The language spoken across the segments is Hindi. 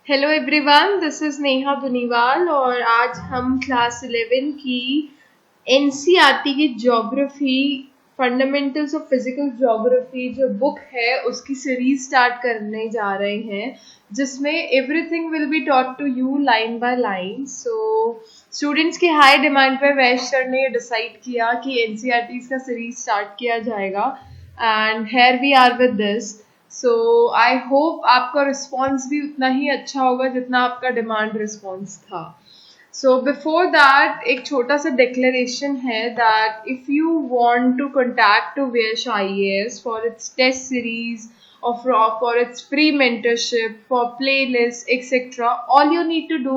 Hello everyone, this is Neha Duniwal और आज हम क्लास 11 की एनसीईआरटी की geography fundamentals of physical geography जो बुक है उसकी सीरीज स्टार्ट करने जा रहे हैं, जिसमें everything will be taught to you line by line. So students की हाई डिमांड पर वैश सर ने डिसाइड किया कि एनसीईआरटी का सीरीज स्टार्ट किया जाएगा and here we are with this. So I hope आपका रिस्पॉन्स भी उतना ही अच्छा होगा जितना आपका डिमांड रिस्पॉन्स था। सो बिफोर दैट एक छोटा सा डिक्लेरेशन है that if you want to contact to Vyas IAS for its test series or for its free mentorship, for playlist etc, all you need to do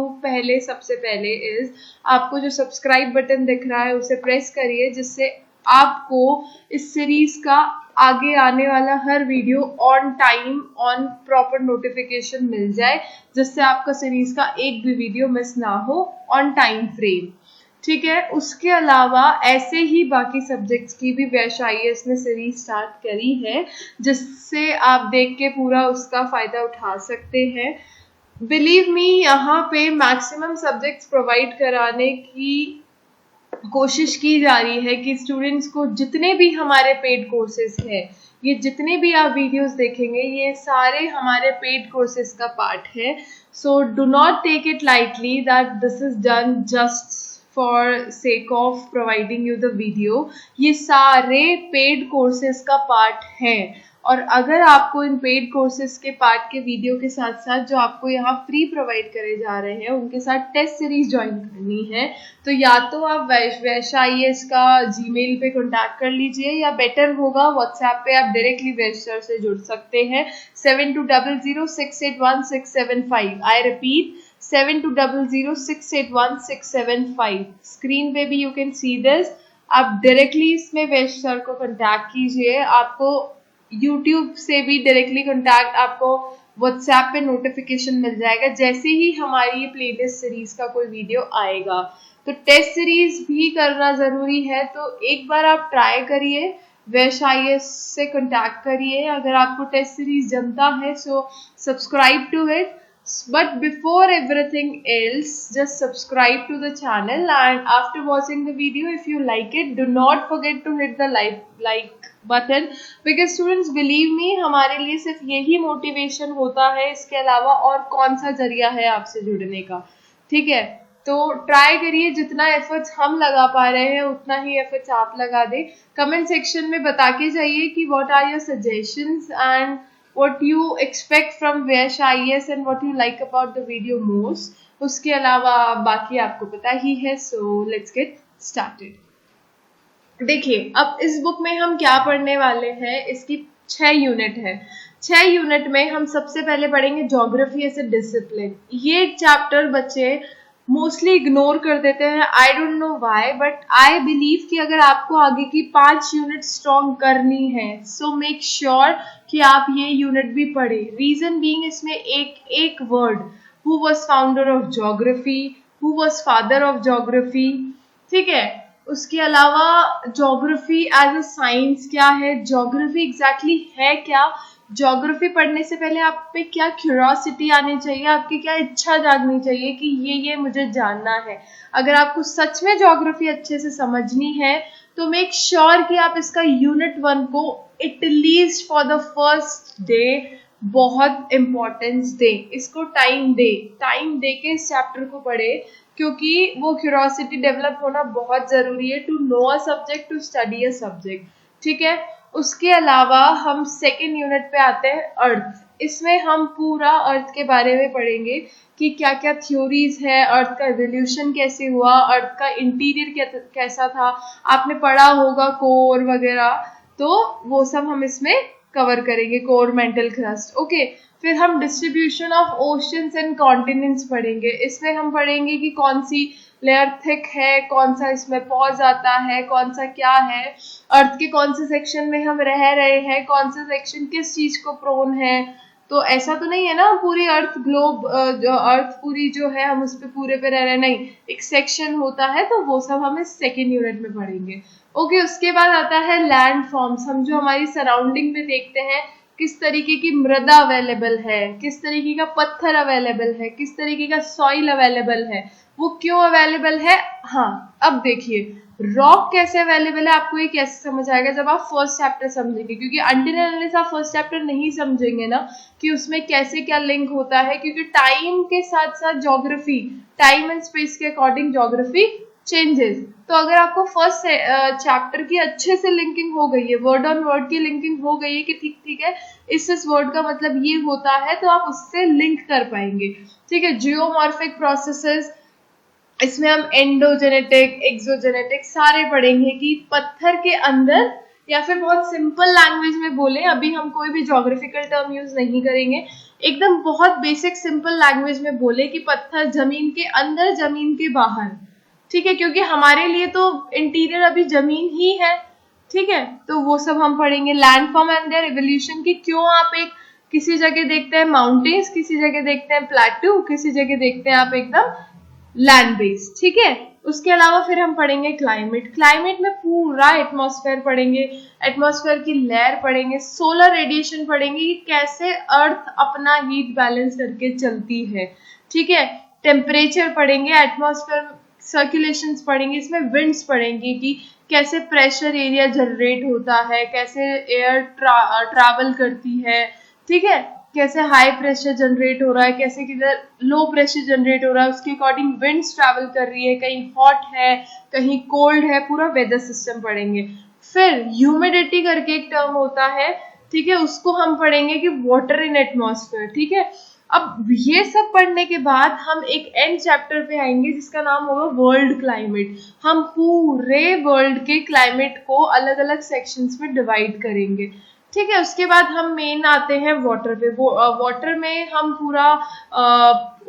सबसे पहले is आपको जो सब्सक्राइब बटन दिख रहा है उसे प्रेस करिए, जिससे आपको इस सीरीज का आगे आने वाला हर video on time on proper notification मिल जाए, जिससे आपका सीरीज का एक भी वीडियो मिस ना हो ऑन टाइम फ्रेम। ठीक है, उसके अलावा ऐसे ही बाकी सब्जेक्ट्स की भी व्यश आईएएस ने सीरीज स्टार्ट करी है, जिससे आप देख के पूरा उसका फायदा उठा सकते हैं। बिलीव मी, यहाँ पे मैक्सिमम सब्जेक्ट्स प्रोवाइड कराने की कोशिश की जा रही है कि स्टूडेंट्स को जितने भी हमारे पेड कोर्सेज हैं, ये जितने भी आप वीडियोस देखेंगे ये सारे हमारे पेड कोर्सेज का पार्ट है। So do not take it lightly that this is done just for sake of providing you the video. ये सारे पेड कोर्सेज का पार्ट है, और अगर आपको इन पेड कोर्सेज के पार्ट के वीडियो के साथ साथ जो आपको यहाँ फ्री प्रोवाइड करे जा रहे हैं उनके साथ टेस्ट सीरीज ज्वाइन करनी है, तो या तो आप व्यश आईएएस का जीमेल पे कॉन्टैक्ट कर लीजिए, या बेटर होगा व्हाट्सएप पे आप डायरेक्टली व्यश सर से जुड़ सकते हैं 7200681675। I repeat 7200681675। स्क्रीन पे भी यू कैन सी दिस। आप डायरेक्टली इसमें व्यश सर को कॉन्टैक्ट कीजिए। आपको यूट्यूब से भी डायरेक्टली कॉन्टैक्ट, आपको व्हाट्सएप पे नोटिफिकेशन मिल जाएगा जैसे ही हमारी ये प्लेलिस्ट सीरीज का कोई वीडियो आएगा। तो टेस्ट सीरीज भी करना जरूरी है, तो एक बार आप ट्राई करिए, व्यश आईएएस से कॉन्टैक्ट करिए। अगर आपको टेस्ट सीरीज जमता है so subscribe to it, but before everything else just subscribe to the channel, and after watching the video if you like it do not forget to hit the like button, because students believe me हमारे लिए सिर्फ यही मोटिवेशन होता है, इसके अलावा और कौन सा जरिया है आपसे जुड़ने का। ठीक है, तो ट्राई करिए, जितना एफर्ट्स हम लगा पा रहे हैं उतना ही एफर्ट्स आप लगा दें। कमेंट सेक्शन में बता के जाइए कि what are your suggestions and what you expect from Vyas IAS and what you like about the video most। उसके अलावा बाकी आपको पता ही है। so let's get started। देखिए, अब इस बुक में हम क्या पढ़ने वाले हैं। इसकी 6 यूनिट है। 6 यूनिट में हम सबसे पहले पढ़ेंगे ज्योग्राफी एज ए डिसिप्लिन। ये चैप्टर बच्चे मोस्टली इग्नोर कर देते हैं, I don't know why, but I believe कि अगर आपको आगे की 5 यूनिट स्ट्रॉन्ग करनी है सो मेक श्योर कि आप ये यूनिट भी पढ़ें। रीजन बीइंग, इसमें एक word, who was founder of geography, who was father of geography. ठीक है, उसके अलावा ज्योग्राफी एज अ साइंस क्या है, ज्योग्राफी एग्जैक्टली है क्या, ज्योग्राफी पढ़ने से पहले आप पे क्या क्यूरियोसिटी आनी चाहिए, आपकी क्या इच्छा जागनी चाहिए कि ये मुझे जानना है। अगर आपको सच में ज्योग्राफी अच्छे से समझनी है तो मेक श्योर कि आप इसका यूनिट 1 को at least for the first day बहुत इम्पोर्टेंस दे, इसको टाइम दे के इस चैप्टर को पढ़े, क्योंकि वो क्यूरियोसिटी डेवलप होना बहुत जरूरी है to know a subject, to study a subject. ठीक है, उसके अलावा हम सेकेंड यूनिट पे आते हैं अर्थ। इसमें हम पूरा अर्थ के बारे में पढ़ेंगे कि क्या क्या थ्योरीज है, अर्थ का एवोल्यूशन कैसे हुआ, अर्थ का इंटीरियर कैसा था, आपने पढ़ा होगा कोर वगैरह, तो वो सब हम इसमें कवर करेंगे, कोर, मेंटल क्रस्ट। ओके, फिर हम distribution of oceans and continents पढ़ेंगे। इसमें हम पढ़ेंगे कि कौन सी लेयर थिक है, कौन सा इसमें पॉज आता है, कौन सा क्या है, अर्थ के कौन से सेक्शन में हम रह रहे हैं, कौन सा सेक्शन किस चीज को प्रोन है। तो ऐसा तो नहीं है ना पूरी अर्थ ग्लोब, जो अर्थ पूरी जो है हम उस पर पूरे पे रह रहे हैं, नहीं, एक सेक्शन होता है, तो वो सब हम इस सेकेंड यूनिट में पढ़ेंगे। ओके, उसके बाद आता है लैंड फॉर्म्स। हम जो हमारी सराउंडिंग में देखते हैं किस तरीके की मृदा अवेलेबल है, किस तरीके का पत्थर अवेलेबल है, किस तरीके का सॉइल अवेलेबल है, वो क्यों अवेलेबल है। हाँ, अब देखिए रॉक कैसे अवेलेबल है, आपको ये कैसे समझ आएगा जब आप फर्स्ट चैप्टर समझेंगे, क्योंकि अनटिल अनलेस आप फर्स्ट चैप्टर नहीं समझेंगे ना कि उसमें कैसे क्या लिंक होता है, क्योंकि टाइम के साथ साथ ज्योग्राफी, टाइम एंड स्पेस के अकॉर्डिंग ज्योग्राफी चेंजेस। तो अगर आपको फर्स्ट चैप्टर की अच्छे से लिंकिंग हो गई है, वर्ड ऑन वर्ड की लिंकिंग हो गई है कि ठीक है इस वर्ड का मतलब ये होता है, तो आप उससे लिंक कर पाएंगे। ठीक है, जियोमॉर्फिक प्रोसेसेस, इसमें हम एंडोजेनेटिक, एक्सोजेनेटिक सारे पढ़ेंगे कि पत्थर के अंदर, या फिर बहुत सिंपल लैंग्वेज में बोले, अभी हम कोई भी ज्योग्राफिकल टर्म यूज नहीं करेंगे, एकदम बहुत बेसिक सिंपल लैंग्वेज में बोले कि पत्थर जमीन के अंदर, जमीन के बाहर। ठीक है, क्योंकि हमारे लिए तो इंटीरियर अभी जमीन ही है। ठीक है, तो वो सब हम पढ़ेंगे। लैंडफॉर्म एंड देयर इवोल्यूशन की क्यों आप एक किसी जगह देखते हैं माउंटेन्स, किसी जगह देखते हैं प्लेटू, किसी जगह देखते हैं आप एकदम लैंड बेस। ठीक है, उसके अलावा फिर हम पढ़ेंगे क्लाइमेट। क्लाइमेट में पूरा एटमॉस्फेयर पढ़ेंगे, एटमॉस्फेयर की लेयर पढ़ेंगे, सोलर रेडिएशन पढ़ेंगे कि कैसे अर्थ अपना हीट बैलेंस करके चलती है। ठीक है, टेम्परेचर पढ़ेंगे, एटमॉस्फेयर सर्कुलेशंस पढ़ेंगे, इसमें विंड्स पढ़ेंगे कि कैसे प्रेशर एरिया जनरेट होता है, कैसे एयर ट्रैवल करती है। ठीक है, कैसे हाई प्रेशर जनरेट हो रहा है, कैसे किधर लो प्रेशर जनरेट हो रहा है, उसके अकॉर्डिंग विंड्स ट्रैवल कर रही है, कहीं हॉट है कहीं कोल्ड है, पूरा वेदर सिस्टम पढ़ेंगे। फिर ह्यूमिडिटी करके एक टर्म होता है, ठीक है, उसको हम पढ़ेंगे कि वाटर इन एटमॉस्फेयर। ठीक है, अब ये सब पढ़ने के बाद हम एक एंड चैप्टर पे आएंगे जिसका नाम होगा वर्ल्ड क्लाइमेट। हम पूरे वर्ल्ड के क्लाइमेट को अलग अलग सेक्शंस में डिवाइड करेंगे। ठीक है, उसके बाद हम मेन आते हैं वाटर पे। वाटर में हम पूरा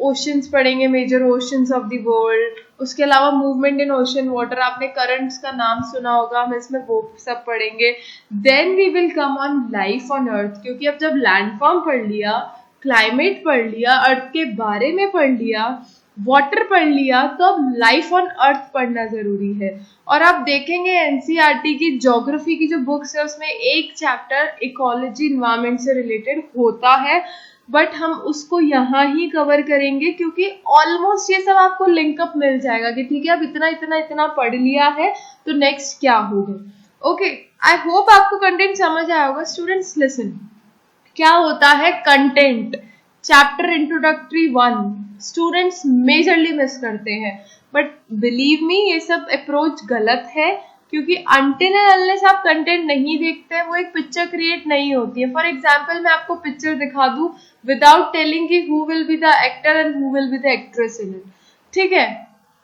ओशंस पढ़ेंगे, major oceans of the world. उसके अलावा मूवमेंट इन ओशन वाटर, आपने करंट्स का नाम सुना होगा, हम इसमें वो सब पढ़ेंगे। Then we will come on life on earth, क्योंकि अब जब लैंडफॉर्म पढ़ लिया, क्लाइमेट पढ़ लिया, अर्थ के बारे में पढ़ लिया, वाटर पढ़ लिया, तो अब लाइफ ऑन अर्थ पढ़ना जरूरी है। और आप देखेंगे एनसीईआरटी की ज्योग्राफी की जो बुक्स है उसमें एक चैप्टर इकोलॉजी इन्वायरमेंट से रिलेटेड होता है, बट हम उसको यहाँ ही कवर करेंगे क्योंकि ऑलमोस्ट ये सब आपको लिंकअप मिल जाएगा कि ठीक है अब इतना इतना इतना पढ़ लिया है तो नेक्स्ट क्या होगा। ओके, आई होप आपको कंटेंट समझ आया होगा। स्टूडेंट्स लिसन, क्या होता है content. Chapter introductory 1 students majorly miss करते हैं, बट बिलीव मी ये सब अप्रोच गलत है, क्योंकि अनटिल एंड अनलेस आप कंटेंट नहीं देखते हैं वो एक पिक्चर क्रिएट नहीं होती है। फॉर एग्जाम्पल मैं आपको पिक्चर दिखा दूं विदाउट टेलिंग कि who will be the actor and who will be the actress in it. ठीक है,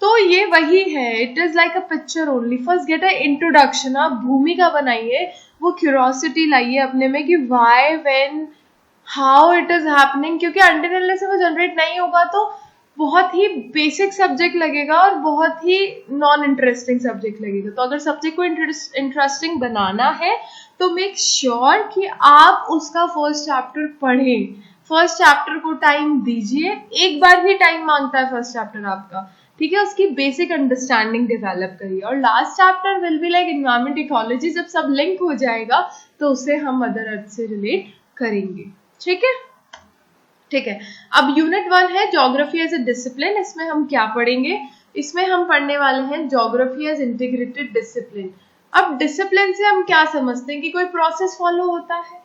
तो ये वही है, it is like a picture only. First get a introduction, आप भूमिका बनाइए, वो क्यूरोसिटी लाइए अपने में कि why, when, how it is happening, क्योंकि अनटिल अनलेस वो जनरेट नहीं होगा तो बहुत ही बेसिक सब्जेक्ट लगेगा और बहुत ही नॉन इंटरेस्टिंग सब्जेक्ट लगेगा। तो अगर सब्जेक्ट को इंटरेस्टिंग बनाना है तो मेक श्योर कि आप उसका फर्स्ट चैप्टर पढ़ें, फर्स्ट चैप्टर को टाइम दीजिए। एक बार ही टाइम मांगता है फर्स्ट चैप्टर आपका, ठीक है, उसकी बेसिक अंडरस्टैंडिंग डेवलप करिए। और last chapter will be like environment ecology, जब सब लिंक हो जाएगा तो उसे हम मदर अर्थ से रिलेट करेंगे। ठीक है, ठीक है। अब यूनिट 1 है ज्योग्राफी एज ए डिसिप्लिन। इसमें हम क्या पढ़ेंगे, इसमें हम पढ़ने वाले हैं ज्योग्राफी एज इंटीग्रेटेड डिसिप्लिन। अब डिसिप्लिन से हम क्या समझते हैं कि कोई प्रोसेस फॉलो होता है।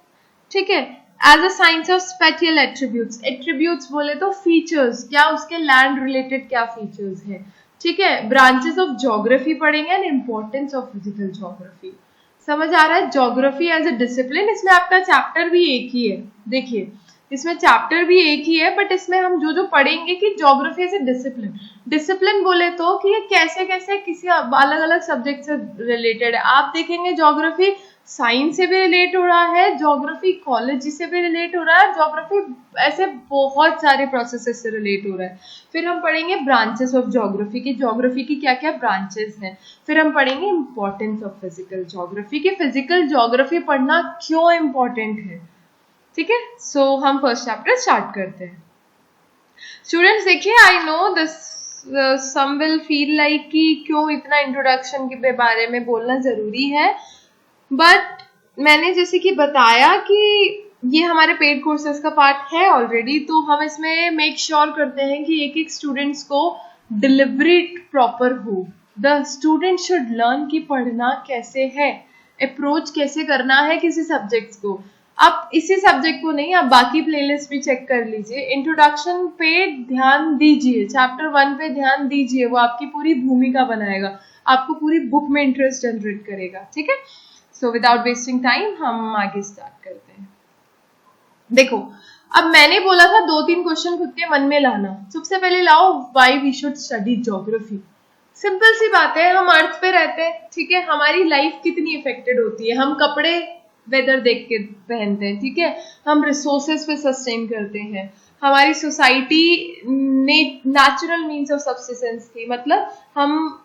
ठीक है, as a science of spatial attributes, attributes बोले तो फीचर्स, क्या उसके लैंड रिलेटेड क्या फीचर्स है। ठीक है, ब्रांचेस ऑफ ज्योग्राफी पढ़ेंगे and importance of physical geography. समझ आ रहा है, ज्योग्राफी एज अ डिसिप्लिन। इसमें आपका चैप्टर भी एक ही है, देखिए इसमें चैप्टर भी एक ही है, बट इसमें हम जो जो पढ़ेंगे कि geography as a discipline. Discipline बोले तो कि ये कैसे कैसे किसी अलग अलग सब्जेक्ट से रिलेटेड है। आप देखेंगे ज्योग्राफी साइंस से भी रिलेट हो रहा है, ज्योग्राफी इकोलॉजी से भी रिलेट हो रहा है, ज्योग्राफी ऐसे बहुत सारे प्रोसेसेस से रिलेट हो रहा है। फिर हम पढ़ेंगे ब्रांचेस ऑफ ज्योग्राफी की, ज्योग्राफी की क्या क्या ब्रांचेस हैं। फिर हम पढ़ेंगे इंपॉर्टेंस ऑफ फिजिकल ज्योग्राफी की, फिजिकल ज्योग्राफी पढ़ना क्यों इंपॉर्टेंट है। ठीक है, सो हम फर्स्ट चैप्टर स्टार्ट करते हैं। स्टूडेंट्स देखिए, I know this some will feel like कि क्यों इतना इंट्रोडक्शन के बारे में बोलना जरूरी है, बट मैंने जैसे कि बताया कि ये हमारे पेड कोर्सेज का पार्ट है ऑलरेडी, तो हम इसमें मेक श्योर करते हैं कि एक एक स्टूडेंट्स को डिलीवरी प्रॉपर हो। द स्टूडेंट शुड लर्न कि पढ़ना कैसे है, अप्रोच कैसे करना है किसी सब्जेक्ट्स को। आप इसी सब्जेक्ट को नहीं, आप बाकी प्लेलिस्ट भी चेक कर लीजिए। इंट्रोडक्शन पे ध्यान दीजिए, चैप्टर 1 पे ध्यान दीजिए, वो आपकी पूरी भूमिका बनाएगा, आपको पूरी बुक में इंटरेस्ट जनरेट करेगा। ठीक है, सो विदाउट वेस्टिंग टाइम हम आगे स्टार्ट करते हैं। देखो, अब मैंने बोला था 2-3 क्वेश्चन खुद के मन में लाना। सबसे पहले लाओ, why we should study geography. Simple सी बात है, हम अर्थ पे रहते हैं, ठीक है, हमारी लाइफ कितनी इफेक्टेड होती है। हम कपड़े वेदर देख के पहनते हैं, ठीक है, हम रिसोर्सेज पे सस्टेन करते हैं। हमारी society natural means of subsistence थी, मतलब हम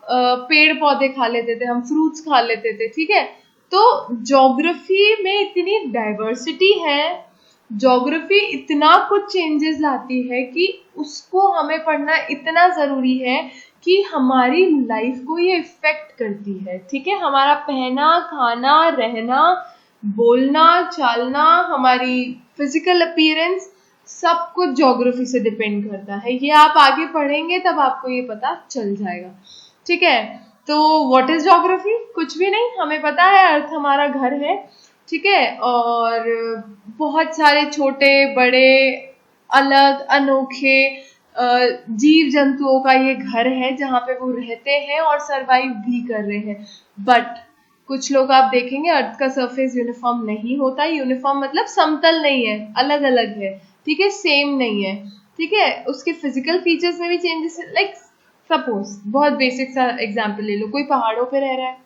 पेड़ पौधे खा लेते थे, हम फ्रूट्स खा लेते थे, ठीक है। तो ज्योग्राफी में इतनी डाइवर्सिटी है, ज्योग्राफी इतना कुछ चेंजेस लाती है कि उसको हमें पढ़ना इतना जरूरी है कि हमारी लाइफ को ये इफेक्ट करती है। ठीक है, हमारा पहना, खाना, रहना, बोलना, चालना, हमारी फिजिकल अपीयरेंस, सब कुछ ज्योग्राफी से डिपेंड करता है। ये आप आगे पढ़ेंगे तब आपको ये पता चल जाएगा। ठीक है, तो व्हाट इज ज्योग्राफी? कुछ भी नहीं, हमें पता है अर्थ हमारा घर है, ठीक है, और बहुत सारे छोटे बड़े अलग अनोखे जीव जंतुओं का ये घर है जहाँ पे वो रहते हैं और सरवाइव भी कर रहे हैं। बट कुछ लोग आप देखेंगे अर्थ का सरफेस यूनिफॉर्म नहीं होता। यूनिफॉर्म मतलब समतल नहीं है, अलग अलग है, ठीक है, सेम नहीं है, ठीक है, उसके फिजिकल फीचर्स में भी चेंजेस है। लाइक सपोज बहुत बेसिक सा एग्जांपल ले लो, कोई पहाड़ों पे रह रहा है,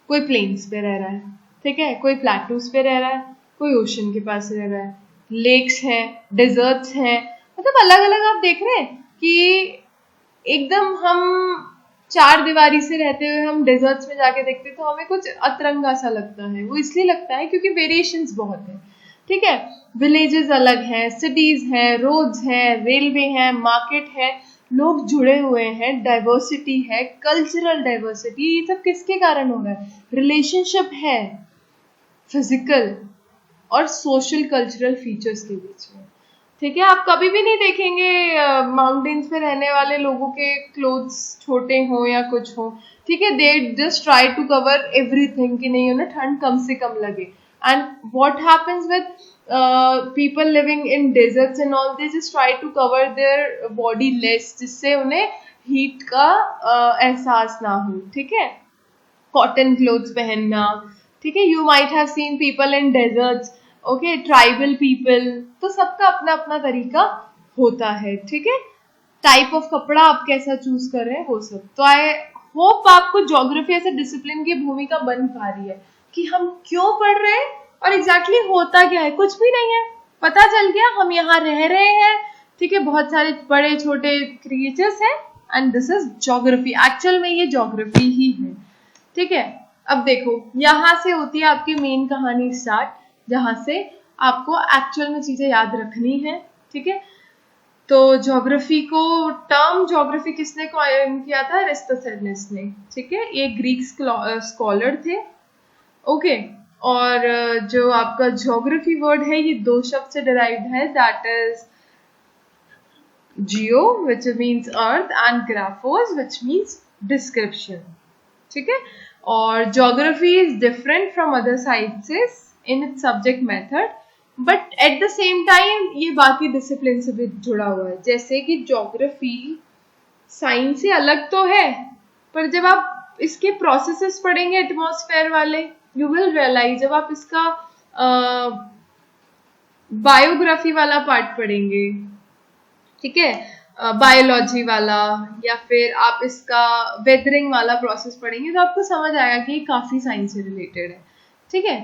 कोई प्लेन्स पे रह रहा है, ठीक है, कोई प्लेटूज पे रह रहा है, कोई ओशन के पास रह रहा है, लेक्स हैं, डेजर्ट्स हैं, मतलब अलग अलग आप देख रहे हैं कि एकदम हम चार दीवारी से रहते हुए हम डेजर्ट्स में जाके देखते तो हमें कुछ अतरंगा सा लगता है। वो इसलिए लगता है क्योंकि वेरिएशंस बहुत है, ठीक है, विलेजेस अलग हैं, सिटीज हैं, रोड्स हैं, रेलवे हैं, मार्केट है, लोग जुड़े हुए हैं, डाइवर्सिटी है, कल्चरल डाइवर्सिटी। ये सब किसके कारण हो रहा है? रिलेशनशिप है फिजिकल और सोशल कल्चरल फीचर्स के बीच में। ठीक है, आप कभी भी नहीं देखेंगे माउंटेन्स पे रहने वाले लोगों के क्लोथ्स छोटे हो या कुछ हो, ठीक है, they just try to cover everything कि नहीं उन्हें ठंड कम से कम लगे। And what happens with people living in deserts and all, they just try to cover their body less, जिससे उन्हें हीट का एहसास ना हो। ठीक है, कॉटन क्लोथ्स पहनना, ठीक है, you might have seen people in desserts, okay, tribal people, तो सबका अपना अपना तरीका होता है। ठीक है, टाइप ऑफ कपड़ा आप कैसा चूज कर रहे हैं वो सब। तो आई होप आपको ज्योग्राफी ऐसे डिसिप्लिन की भूमिका बन पा रही है कि हम क्यों पढ़ रहे हैं और एग्जैक्टली होता क्या है। कुछ भी नहीं है, पता चल गया हम यहाँ रह रहे हैं, ठीक है, बहुत सारे बड़े छोटे क्रिएचर्स हैं and this is geography. Actual में ये ज्योग्राफी ही है। ठीक है, अब देखो यहाँ से होती है आपकी मेन कहानी स्टार्ट, जहां से आपको एक्चुअल में चीजें याद रखनी है। ठीक है, तो ज्योग्राफी को, टर्म ज्योग्राफी किसने कॉइन किया था? एरिस्टोथेलेस ने। ठीक है, ये ग्रीक स्कॉलर थे। ओके, और जो आपका ज्योग्राफी वर्ड है ये दो शब्द से डिराइव्ड है, that is geo which means earth and graphos which means description. ठीक है, और geography is different from other sciences in its subject method, but at the same time ये बाकी डिसिप्लिन से भी जुड़ा हुआ है। जैसे कि ज्योग्राफी साइंस से अलग तो है, पर जब आप इसके प्रोसेसेस पढ़ेंगे एटमॉस्फेयर वाले, यू विल रियलाइज, जब आप इसका बायोग्राफी वाला पार्ट पढ़ेंगे, ठीक है, बायोलॉजी वाला, या फिर आप इसका वेदरिंग वाला प्रोसेस पढ़ेंगे, तो आपको समझ आएगा कि ये काफी साइंस से रिलेटेड है। ठीक है,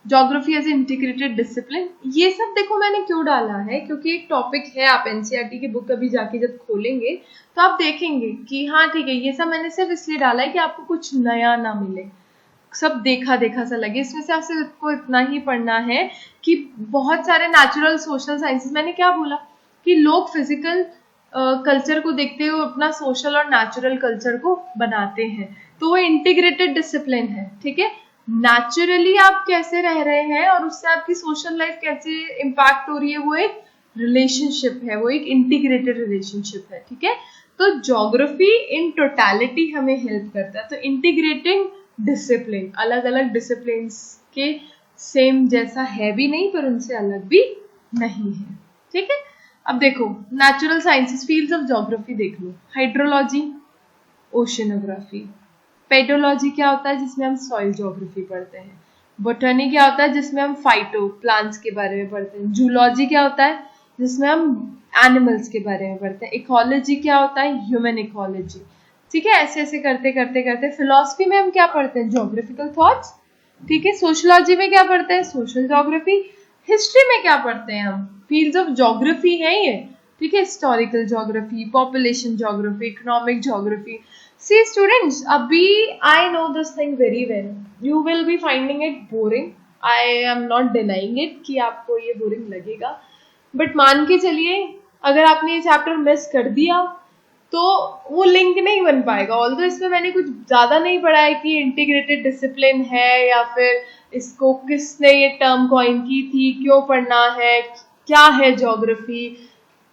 ज्योग्राफी एज इंटीग्रेटेड डिसिप्लिन, ये सब देखो मैंने क्यों डाला है, क्योंकि एक टॉपिक है, आप एनसीईआरटी की बुक कभी जाके जब खोलेंगे तो आप देखेंगे कि हाँ ठीक है, ये सब मैंने सिर्फ इसलिए डाला है कि आपको कुछ नया ना मिले, सब देखा देखा सा लगे। इसमें से आपको इतना ही पढ़ना है कि बहुत सारे नेचुरल सोशल साइंसेस, मैंने क्या बोला कि लोग फिजिकल कल्चर को देखते हुए अपना सोशल और नेचुरल कल्चर को बनाते हैं, तो वो इंटीग्रेटेड डिसिप्लिन है। ठीक है, नेचुरली आप कैसे रह रहे हैं और उससे आपकी सोशल लाइफ कैसे इम्पैक्ट हो रही है, वो एक रिलेशनशिप है, वो एक इंटीग्रेटेड रिलेशनशिप है, ठीक है। तो ज्योग्राफी इन टोटलिटी हमें हेल्प करता है। तो इंटीग्रेटिंग डिसिप्लिन, अलग अलग डिसिप्लिन के सेम जैसा है भी नहीं पर उनसे अलग भी नहीं है, ठीक है। अब देखो natural sciences fields of geography देख लो, हाइड्रोलॉजी, ओशिनोग्राफी, पेडोलॉजी क्या होता है जिसमें हम सॉइल ज्योग्राफी पढ़ते हैं, बोटनी क्या होता है जिसमें हम फाइटो प्लांट्स के बारे में पढ़ते हैं, जूलॉजी क्या होता है जिसमें हम एनिमल्स के बारे में पढ़ते हैं, इकोलॉजी क्या होता है ह्यूमन इकोलॉजी, ठीक है। ऐसे ऐसे करते करते करते फिलोसफी में हम क्या पढ़ते हैं, ज्योग्राफिकल थॉट्स, ठीक है। सोशियोलॉजी में क्या पढ़ते हैं, सोशल ज्योग्राफी। हिस्ट्री में क्या पढ़ते हैं हम, फील्ड्स ऑफ ज्योग्राफी है ये, ठीक है। Historical geography, population geography, economic geography. See students, अभी I know this thing very well. You will be finding it boring. I am not denying it कि आपको ये boring लगेगा. But मान के चलिए अगर आपने ये चैप्टर मिस कर दिया तो वो लिंक नहीं बन पाएगा। ऑल्दो इसमें मैंने कुछ ज़्यादा नहीं पढ़ा है कि इंटीग्रेटेड डिसिप्लिन है या फिर इसको किसने ये टर्म कॉइन की थी, क्यों पढ़ना है, क्या है ज्योग्राफी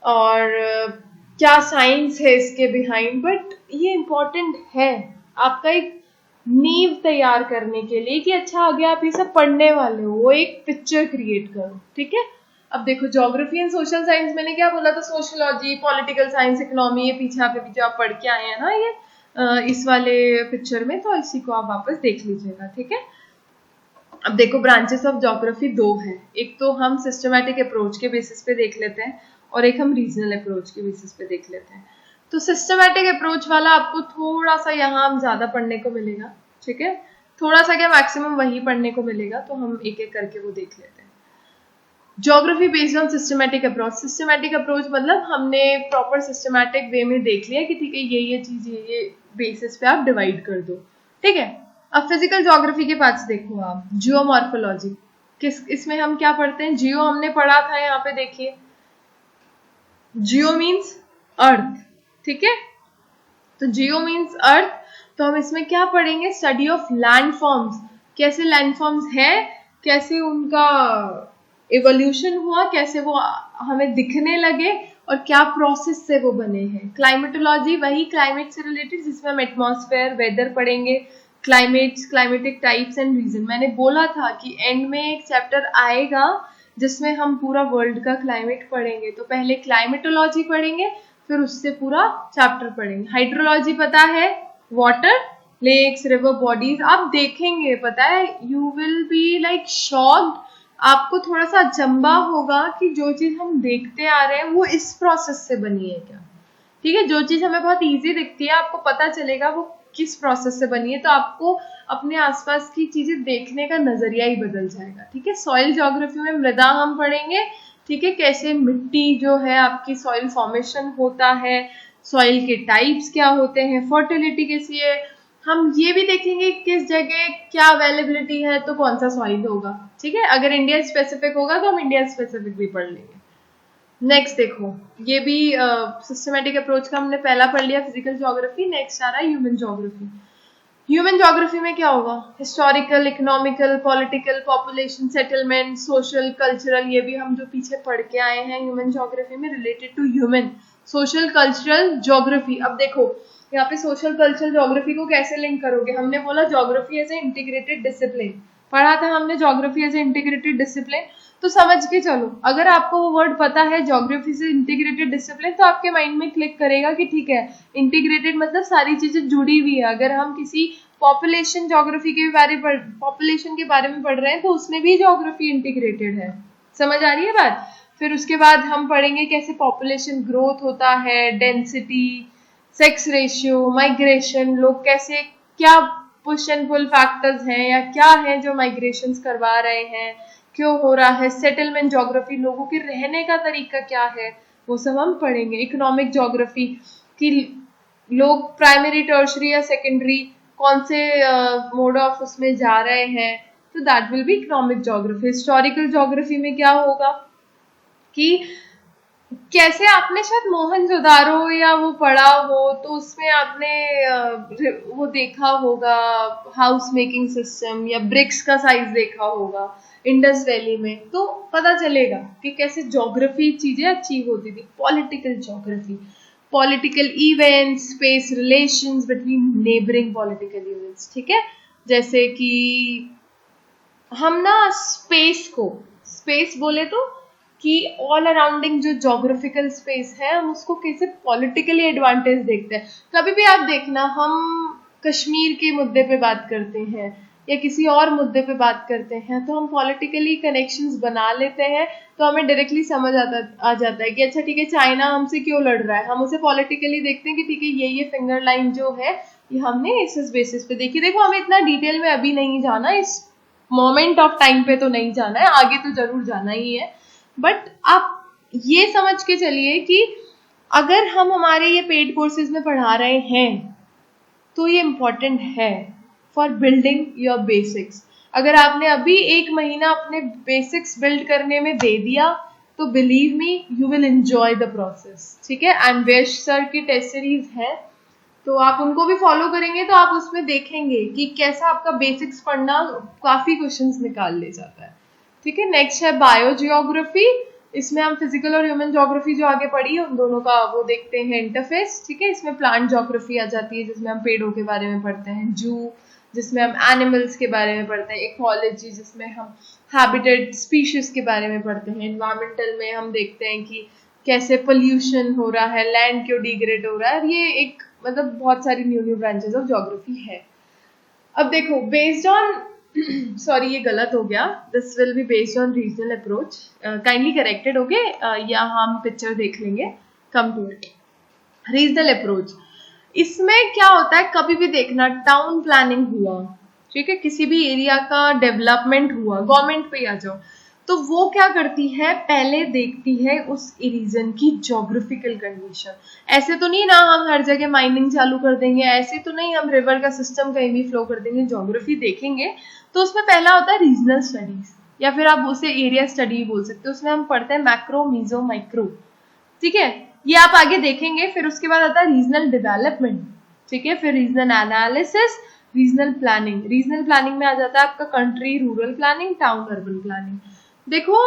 और क्या साइंस है इसके बिहाइंड, बट ये इम्पोर्टेंट है आपका एक नींव तैयार करने के लिए कि अच्छा आगे आप ये सब पढ़ने वाले हो, वो एक पिक्चर क्रिएट करो, ठीक है। अब देखो ज्योग्राफी एंड सोशल साइंस मैंने क्या बोला था, सोशियोलॉजी, पॉलिटिकल साइंस, इकोनॉमी, ये पीछे आप पढ़ के आए हैं ना ये इस वाले पिक्चर में, तो इसी को आप वापस देख लीजिएगा, ठीक है। अब देखो ब्रांचेस ऑफ ज्योग्राफी दो हैं, एक तो हम सिस्टमैटिक अप्रोच के बेसिस पे देख लेते हैं और एक हम रीजनल अप्रोच के बेसिस पे देख लेते हैं। तो सिस्टमैटिक अप्रोच वाला आपको थोड़ा सा यहाँ ज्यादा पढ़ने को मिलेगा, ठीक है, थोड़ा सा क्या मैक्सिमम वही पढ़ने को मिलेगा, तो हम एक एक करके वो देख लेते हैं। Geography based on systematic approach, systematic approach मतलब हमने प्रॉपर सिस्टमैटिक वे में देख लिया कि ठीक है ये चीज ये बेसिस पे आप डिवाइड कर दो, ठीक है। अब फिजिकल ज्योग्राफी के पास देखो आप, जियोमॉर्फोलॉजी, इसमें हम क्या पढ़ते हैं, जियो हमने पढ़ा था, यहाँ पे देखिए जियो मीन्स अर्थ, ठीक है। तो जियो मीन्स अर्थ, तो हम इसमें क्या पढ़ेंगे, स्टडी ऑफ लैंड फॉर्म्स, कैसे लैंड फॉर्म्स है, कैसे उनका इवोल्यूशन हुआ, कैसे वो हमें दिखने लगे और क्या प्रोसेस से वो बने हैं। क्लाइमेटोलॉजी वही क्लाइमेट से रिलेटेड जिसमें हम एटमॉस्फेयर, वेदर पढ़ेंगे, climates, climatic types and region. मैंने बोला था कि एंड में एक चैप्टर आएगा जिसमें हम पूरा वर्ल्ड का क्लाइमेट पढ़ेंगे, तो पहले क्लाइमेटोलॉजी पढ़ेंगे फिर उससे पूरा चैप्टर पढ़ेंगे। हाइड्रोलॉजी पता है, वाटर, लेक्स, रिवर बॉडीज, आप देखेंगे पता है you will be like shocked, आपको थोड़ा सा अचंबा होगा कि जो चीज हम देखते आ रहे हैं वो इस प्रोसेस से बनी है क्या, ठीक है। जो चीज हमें बहुत इजी दिखती है आपको पता चलेगा वो किस प्रोसेस से बनी है, तो आपको अपने आसपास की चीजें देखने का नजरिया ही बदल जाएगा, ठीक है। सॉइल ज्योग्राफी में मृदा हम पढ़ेंगे, ठीक है, कैसे मिट्टी जो है आपकी सॉइल फॉर्मेशन होता है, सॉइल के टाइप्स क्या होते हैं, फर्टिलिटी कैसी है, हम ये भी देखेंगे किस जगह क्या अवेलेबिलिटी है तो कौन सा सॉइल होगा, ठीक है। अगर इंडिया स्पेसिफिक होगा तो हम इंडिया स्पेसिफिक भी पढ़ लेंगे। नेक्स्ट देखो, ये भी सिस्टमैटिक अप्रोच का हमने पहला पढ़ लिया, फिजिकल ज्योग्राफी। नेक्स्ट आ रहा है ह्यूमन ज्योग्राफी। ह्यूमन ज्योग्राफी में क्या होगा, historical, economical, political, population, settlement, social, cultural, ये भी हम जो पीछे पढ़ के आए हैं ह्यूमन ज्योग्राफी में related to human. Social cultural geography, अब देखो यहाँ पे सोशल कल्चरल ज्योग्राफी को कैसे लिंक करोगे, हमने बोला geography as a integrated discipline, पढ़ा था हमने geography as a integrated discipline, तो समझ के चलो अगर आपको वो वर्ड पता है ज्योग्राफी से इंटीग्रेटेड डिसिप्लिन, तो आपके माइंड में क्लिक करेगा कि ठीक है इंटीग्रेटेड मतलब सारी चीजें जुड़ी हुई है। अगर हम किसी पॉपुलेशन ज्योग्राफी के पॉपुलेशन के बारे में पढ़ रहे हैं तो उसमें भी ज्योग्राफी इंटीग्रेटेड है, समझ आ रही है बात। फिर उसके बाद हम पढ़ेंगे कैसे पॉपुलेशन ग्रोथ होता है, डेंसिटी, सेक्स रेशियो, माइग्रेशन, लोग कैसे, क्या पुश एंड पुल फैक्टर्स हैं या क्या है जो माइग्रेशंस करवा रहे हैं, क्यों हो रहा है, सेटलमेंट ज्योग्राफी, लोगों के रहने का तरीका क्या है, वो सब हम पढ़ेंगे। इकोनॉमिक ज्योग्राफी कि लोग प्राइमरी, टर्शरी या सेकेंडरी कौन से मोड ऑफ उसमें जा रहे हैं, तो that will be economic geography. Historical geography में क्या होगा कि कैसे आपने शायद मोहनजोदारो या वो पढ़ा हो, तो उसमें आपने वो देखा होगा हाउस मेकिंग सिस्टम, या ब्रिक्स का साइज देखा होगा इंडस वैली में, तो पता चलेगा कि कैसे ज्योग्राफी चीजें अचीव होती थी। Political geography, political events, space relations between neighbouring political events, ठीक है। जैसे कि हम ना स्पेस बोले तो कि ऑल अराउंडिंग जो जोग्राफिकल स्पेस है, हम उसको कैसे पॉलिटिकली एडवांटेज देखते हैं। कभी भी आप देखना, हम कश्मीर के मुद्दे पे बात करते हैं या किसी और मुद्दे पे बात करते हैं, तो हम पॉलिटिकली कनेक्शंस बना लेते हैं, तो हमें डायरेक्टली समझ आ जाता है कि अच्छा ठीक है, चाइना हमसे क्यों लड़ रहा है, हम उसे पॉलिटिकली देखते हैं कि ठीक है, ये फिंगर लाइन जो है ये हमने इस बेसिस पे देखी। देखो, हमें इतना डिटेल में अभी नहीं जाना, इस मोमेंट ऑफ टाइम पे तो नहीं जाना है, आगे तो जरूर जाना ही है। बट आप ये समझ के चलिए कि अगर हम हमारे ये पेड कोर्सेज में पढ़ा रहे हैं तो ये इम्पोर्टेंट है फॉर बिल्डिंग योर बेसिक्स। अगर आपने अभी 1 महीना अपने बेसिक्स बिल्ड करने में दे दिया, तो believe me, you will enjoy the process, ठीक है। एंड वेश सर की टेस्ट सीरीज है, तो आप उनको भी फॉलो करेंगे तो आप उसमें देखेंगे कि कैसा आपका बेसिक्स पढ़ना काफी क्वेश्चंस निकाल ले जाता है, ठीक है। नेक्स्ट है बायोजियोग्राफी। इसमें हम फिजिकल और ह्यूमन ज्योग्राफी जो आगे पढ़ी है उन दोनों का वो देखते हैं इंटरफेस, ठीक है। इसमें प्लांट ज्योग्राफी आ जाती है, जिसमें हम पेड़ों के बारे में पढ़ते हैं, जू जिसमें हम एनिमल्स के बारे में पढ़ते हैं, इकोलॉजी जिसमें हम हैबिटेट स्पीशीज के बारे में पढ़ते हैं, एनवायरमेंटल में हम देखते हैं कि कैसे पोल्यूशन हो रहा है, लैंड क्यों डिग्रेड हो रहा है। ये एक मतलब बहुत सारी न्यू ब्रांचेस ऑफ ज्योग्राफी है। अब देखो, बेस्ड ऑन सॉरी ये गलत हो गया, this will be based on regional approach, kindly corrected हो गए, या हम पिक्चर देख लेंगे, come to it. Regional approach, इसमें क्या होता है, कभी भी देखना टाउन प्लानिंग हुआ, ठीक है, किसी भी एरिया का डेवलपमेंट हुआ, गवर्नमेंट पे आ जाओ, तो वो क्या करती है, पहले देखती है उस रीजन की ज्योग्राफिकल कंडीशन। ऐसे तो नहीं ना हम हर जगह माइनिंग चालू कर देंगे, ऐसे तो नहीं हम रिवर का सिस्टम कहीं भी फ्लो कर देंगे, ज्योग्राफी देखेंगे। तो उसमें पहला होता है रीजनल स्टडीज, या फिर आप उसे एरिया स्टडी बोल सकते हो। उसमें हम पढ़ते हैं मैक्रो, मीजो, माइक्रो, ठीक है, ये आप आगे देखेंगे। फिर उसके बाद आता है रीजनल डेवलपमेंट, ठीक है, फिर regional analysis, regional planning. Regional planning में आ जाता है आपका country rural planning, town urban planning. देखो,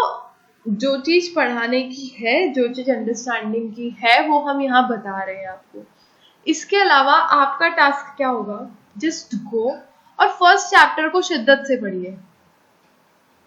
जो चीज पढ़ाने की है, जो चीज अंडरस्टैंडिंग की है, वो हम यहाँ बता रहे हैं आपको। इसके अलावा आपका टास्क क्या होगा, जस्ट गो और फर्स्ट चैप्टर को शिद्दत से पढ़िए,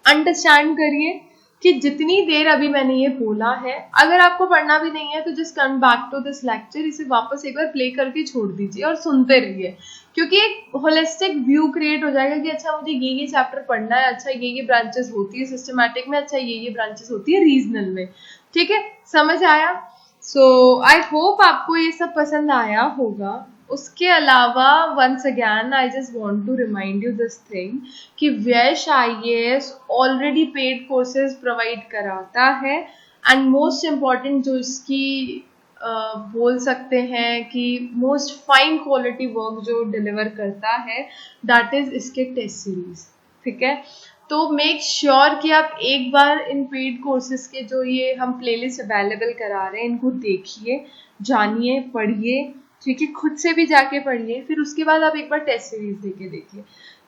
अंडरस्टैंड करिए कि जितनी देर अभी मैंने ये बोला है, अगर आपको पढ़ना भी नहीं है तो just come back to this lecture, इसे वापस एक बार प्ले करके छोड़ दीजिए और सुनते रहिए, क्योंकि एक होलिस्टिक व्यू क्रिएट हो जाएगा कि अच्छा मुझे ये चैप्टर पढ़ना है, अच्छा ये ब्रांचेस होती है सिस्टमैटिक में, अच्छा ये ब्रांचेस होती है रीजनल में, ठीक है, समझ आया। सो आई होप आपको ये सब पसंद आया होगा। उसके अलावा once again I just want to remind you this thing कि व्यश IAS already paid courses provide कराता है, एंड मोस्ट इम्पॉर्टेंट जो इसकी बोल सकते हैं कि मोस्ट फाइन क्वालिटी वर्क जो डिलीवर करता है, दैट इज इसके टेस्ट सीरीज, ठीक है। तो मेक श्योर कि आप एक बार इन पेड कोर्सेज के जो ये हम प्लेलिस्ट अवेलेबल करा रहे हैं, इनको देखिए, जानिए, पढ़िए, ठीक है, खुद से भी जाके पढ़िए, फिर उसके बाद आप एक बार टेस्ट सीरीज देके देखिए,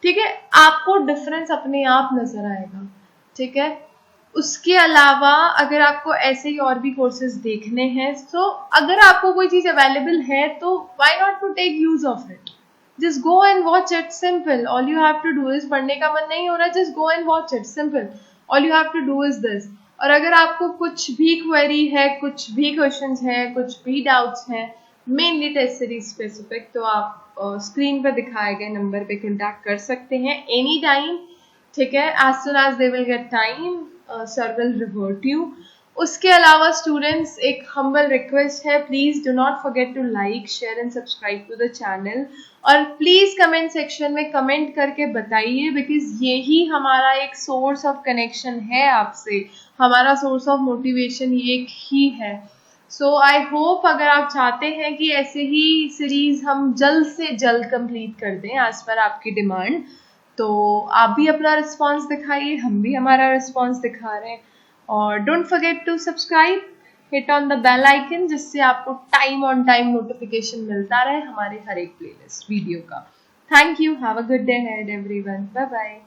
ठीक है, आपको डिफरेंस अपने आप नजर आएगा, ठीक है। उसके अलावा अगर आपको ऐसे ही और भी कोर्सेज देखने हैं, तो अगर आपको कोई चीज अवेलेबल है तो why not to take use of it, just go and watch it, simple, all you have to do is, पढ़ने का मन नहीं हो रहा, just go and watch it, simple, all you have to do is this. और अगर आपको कुछ भी क्वेरी है, कुछ भी क्वेश्चंस हैं, कुछ भी डाउट्स हैं, मेनली टेस्ट सीरीज स्पेसिफिक, तो आप स्क्रीन पर दिखाए गए नंबर पे कांटेक्ट कर सकते हैं एनी टाइम, ठीक है, as soon as they will get time, sir will revert you. उसके अलावा स्टूडेंट्स, एक हम्बल रिक्वेस्ट है, please do not forget to like, share and subscribe to the channel, और प्लीज कमेंट सेक्शन में कमेंट करके बताइए, बिकॉज यही हमारा एक सोर्स ऑफ कनेक्शन है आपसे, हमारा सोर्स ऑफ मोटिवेशन ये एक ही है। सो आई होप अगर आप चाहते हैं कि ऐसे ही सीरीज हम जल्द से जल्द कंप्लीट कर दें एज पर आपकी डिमांड, तो आप भी अपना रिस्पॉन्स दिखाइए, हम भी हमारा रिस्पॉन्स दिखा रहे हैं, और don't forget to subscribe, hit on the bell icon जिससे आपको टाइम ऑन टाइम नोटिफिकेशन मिलता रहे हमारे हर एक प्लेलिस्ट वीडियो का. Thank you. Have a good day ahead everyone. Bye bye.